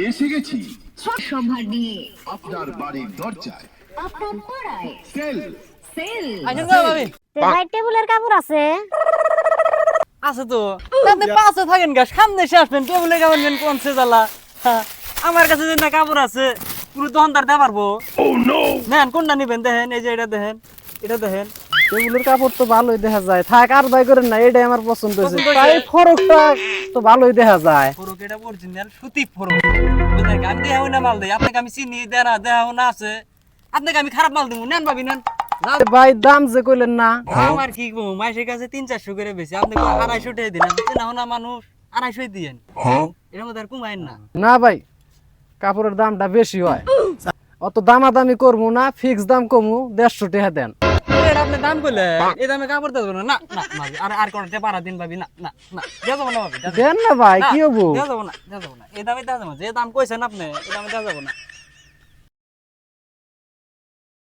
এসে গেছি সম্ভার নিয়ে আপনার বাড়ির দরজায়, আপনার পাড়ায় সেল সেল। আসেন না ভাবি ভাই টেবিলের কাপড় আছে? আছে তো আপনি পাশে থাকেন গা, সামনে এসে আসবেন, টেবিলে কাপড় নেন কোন সে জ্বালা। আমার কাছে যে না কাপড় আছে পুরো দোকানদার দিতে পারবো। নেন কোনটা নিবেন দেখেন, এই যে এটা দেখেন, এটা দেখেন। টেবিলের কাপড় তো ভালোই দেখা যায়, থাক আর ভাই করেন না, এটাই আমার পছন্দ হয়েছে। পছন্দ হয়েছে? তাই ফরকটা তো ভালোই দেখা যায়। ফরক এটা অরিজিনাল সুতি ফরক, বুঝলেন? আমি দেখাও না মাল দেই আপনাকে, আমি চিনি দেরা দেখাও না আছে, আপনাকে আমি খারাপ মাল দেবো। নেন ভাবি নেন। ভাই দাম যে কইলেন না, আমার কি গো, মাসের কাছে 300-400 করে বেশি, আপনি 250 টাকা দিন, আপনি চেনাও না মানুষ, 250 দিয়েন। এর মধ্যে আর কমাইন না। না ভাই কাপড়ের দামটা বেশি হয়, অত দামাদামি করবো না, ফিক্স দাম কমু, 150 টাকা দেন। এটা আপনি দাম করলে এই দামে কাপড় দেবো না। না না ভাবি, আর করতে পারা দিন ভাবি। না না না দেওয়া যাবো না ভাবি, দেন না ভাই, কি হবো? দেওয়া যাবো না, দেওয়া যাবো না, এই দামে দেওয়া যাবো না। যে দাম কইছেন আপনি এই দামে দেওয়া যাবো না।